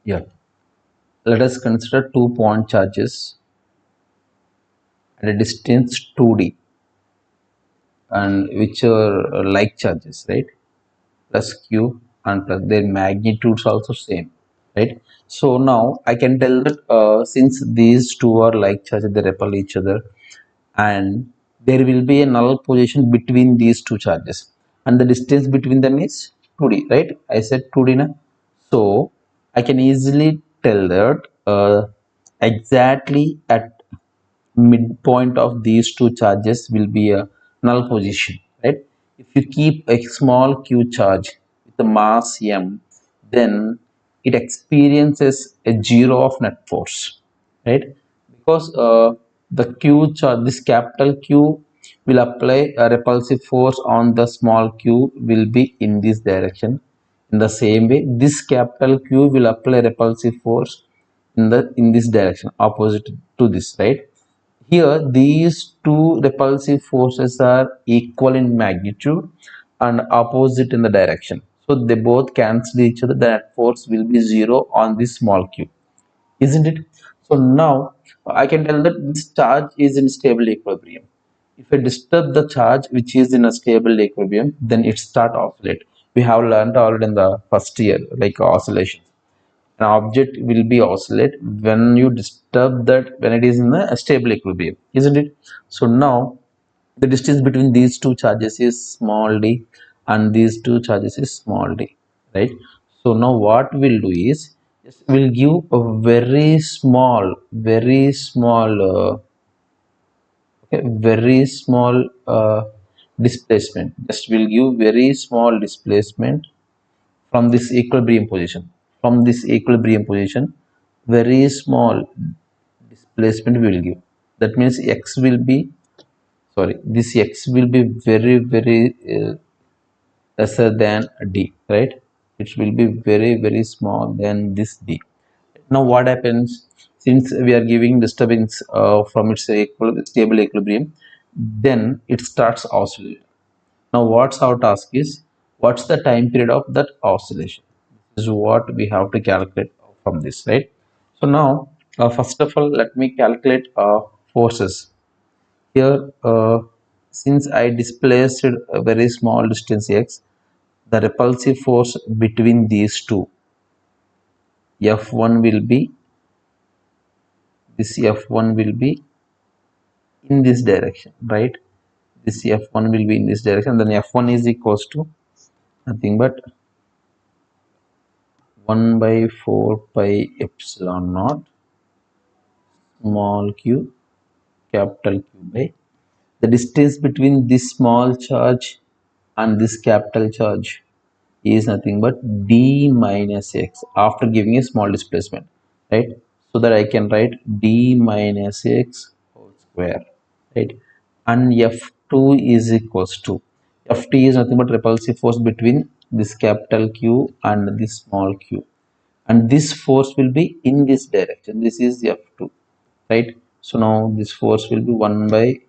Yeah, let us consider 2 point charges at a distance 2d, and which are like charges, right? Plus q and plus their magnitudes also same, right? So now I can tell that since these two are like charges, they repel each other, and there will be a null position between these two charges, and the distance between them is 2d, right? I said 2d na? So I can easily tell that exactly at midpoint of these two charges will be a null position, right? If you keep a small q charge with the mass m, then it experiences a zero of net force, right? Because the q charge, this capital q will apply a repulsive force on the small q, will be in this direction. In the same way, this capital q will apply repulsive force in this direction opposite to this, right? Here these two repulsive forces are equal in magnitude and opposite in the direction, so they both cancel each other. The net force will be zero on this small q, isn't it? So now I can tell that this charge is in stable equilibrium. If I disturb the charge which is in a stable equilibrium, then it start oscillate. We have learned already in the first year, like oscillation. An object will be oscillate when you disturb that, when it is in a stable equilibrium, isn't it? So now the distance between these two charges is small d, and these two charges is small d, right? So now what we'll do is, just we'll give a very small okay, very small displacement. Just will give very small displacement from this equilibrium position. From this equilibrium position, very small displacement we will give. That means x will be, sorry, this x will be very lesser than d, right? It will be very small than this d. Now what happens, since we are giving disturbance from its stable equilibrium, then it starts oscillating. Now what's our task is, what's the time period of that oscillation? This is what we have to calculate from this, right? So now first of all, let me calculate forces here. Since I displaced a very small distance x, the repulsive force between these two, F1 will be, this F1 will be in this direction, right? This F1 will be in this direction, then F1 is equals to nothing but 1 by 4 pi epsilon naught small q capital Q by the distance between this small charge and this capital charge is nothing but d minus x after giving a small displacement, right? So that I can write d minus x whole square, right? And f2 is equals to, ft is nothing but repulsive force between this capital Q and this small q, and this force will be in this direction. This is f2, right? So now this force will be 1 by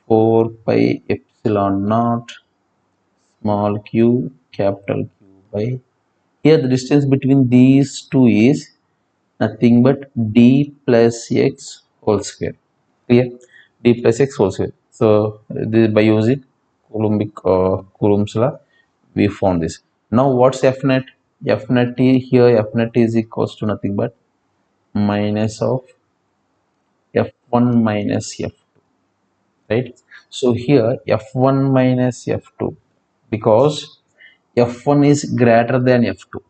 4 pi epsilon naught small q capital Q by, here the distance between these two is nothing but d plus x whole square. Clear? D plus x whole square. So this, by using Coulomb's law, we found this. Now what's f net? F net here, f net is equals to nothing but minus of f1 minus f2, right? So here f1 minus f2, because f1 is greater than f2,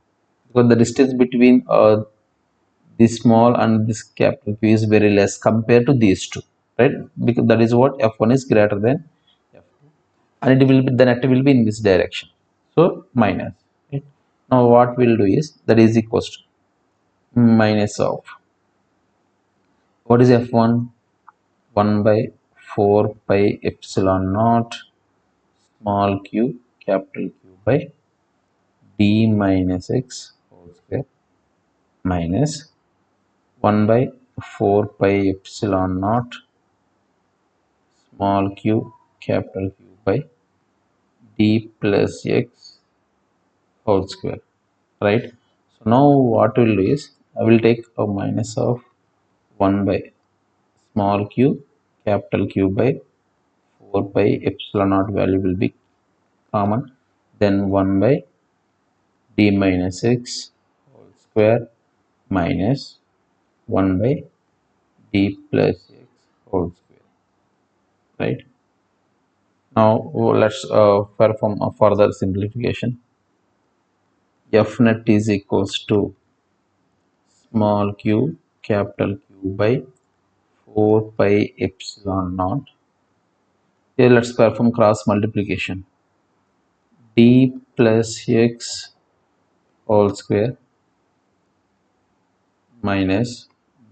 because the distance between this small and this capital Q is very less compared to these two, right? Because that is what f1 is greater than f2, and it will be, then it will be in this direction, so minus, right? Now what we'll do is, that is equals to minus of, what is f1? 1 by 4 pi epsilon naught small q capital Q by d minus x whole square minus 1 by 4 pi epsilon naught small q capital Q by d plus x whole square, right? So now what we'll do is I will take a minus of 1 by small q capital Q by 4 pi epsilon naught value will be common, then 1 by d minus x whole square minus 1 by d plus x whole square, right? Now let's perform a further simplification. F net is equals to small q capital Q by 4 pi epsilon naught. Here let's perform cross multiplication. D plus x whole square minus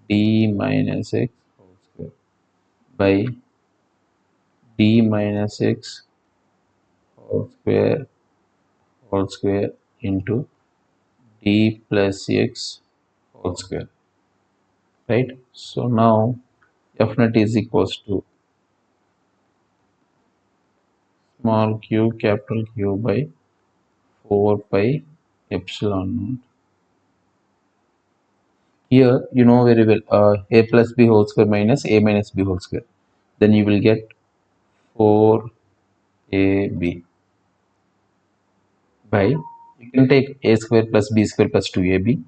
d minus x whole square by d minus x whole square into d plus x whole square, right? So now f net is equals to small q capital Q by 4 pi epsilon naught. Here you know very well a plus b whole square minus a minus b whole square. Then you will get 4ab by, you can take a square plus b square plus 2ab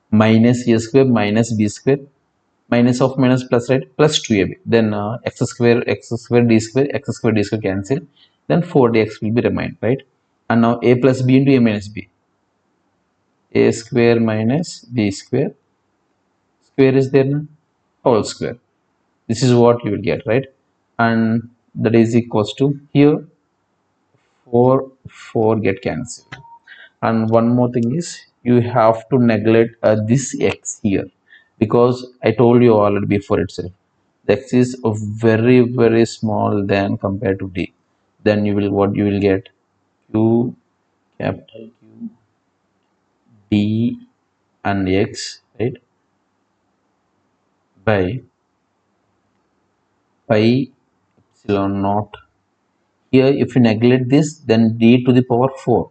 minus a square minus b square minus of minus plus, right, plus 2ab, then x square d square cancel, then 4dx will be remain, right? And now a plus b into a minus b, a square minus b square, square is there now, whole square. This is what you will get, right? And that is equals to, here 4 get cancelled. And one more thing is, you have to neglect this x here, because I told you already before itself, the x is very very small than compared to d. Then you will, what you will get, q capital Q d and x, right, by pi epsilon naught. Here if you neglect this, then d to the power 4,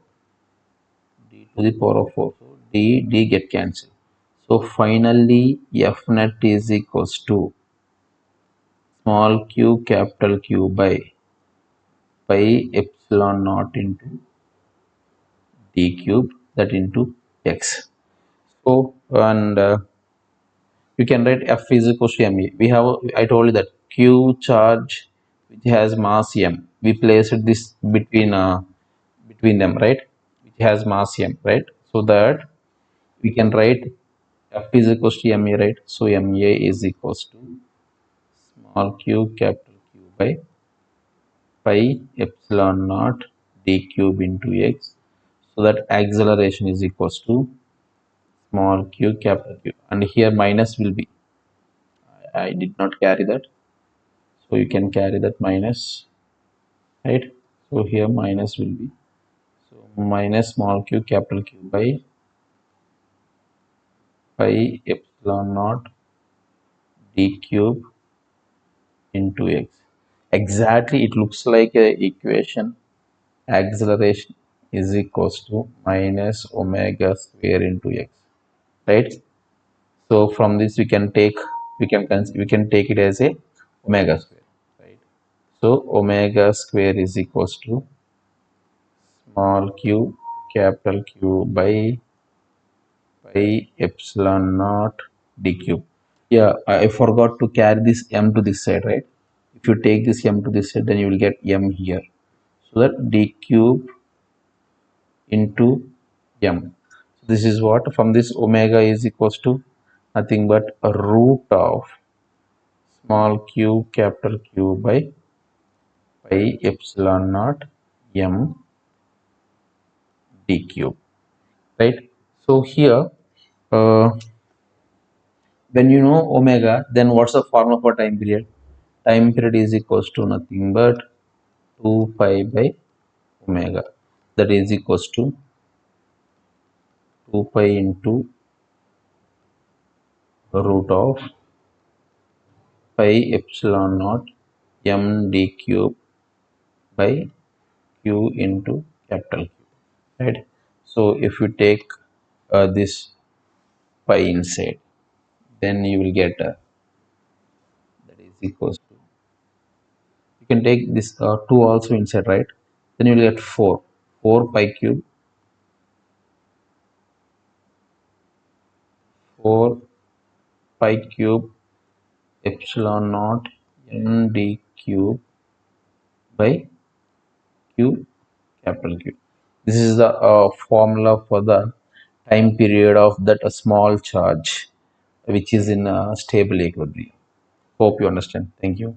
d to the power of 4, so d get cancelled. So finally f net is equals to small q capital Q by pi epsilon naught into d cube, that into x. So and you can write f is equals to ma. We have, I told you that q charge which has mass m, we placed this between them, right, which has mass m, right? So that we can write f is equals to ma, right? So ma is equals to small q capital Q by pi epsilon naught d cube into x. So that acceleration is equals to small q capital Q, and here minus will be, I did not carry that, so you can carry that minus, right? So here minus will be, so minus small q capital Q by pi epsilon naught d cube into x. Exactly, it looks like a equation. Acceleration is equals to minus omega square into x, right? So from this we can take it as a omega square, right? So omega square is equals to small q capital Q by pi epsilon naught d cube. Yeah, I forgot to carry this m to this side, right? If you take this m to this side, then you will get m here. So that d cube into m. So this is what, from this omega is equals to nothing but a root of small q capital Q by pi epsilon naught m d cube, right? So here uh, when you know omega, then what's the formula for time period? Time period is equals to nothing but 2 pi by omega, that is equals to 2 pi into root of pi epsilon naught m d cube by q into capital Q, right? So if you take this pi inside. Then you will get that is equals to, you can take this 2 also inside, right? Then you will get 4 pi cube, 4 pi cube epsilon naught m d cube by q capital Q. This is the formula for the time period of that small charge which is in a stable equilibrium. Hope you understand. Thank you.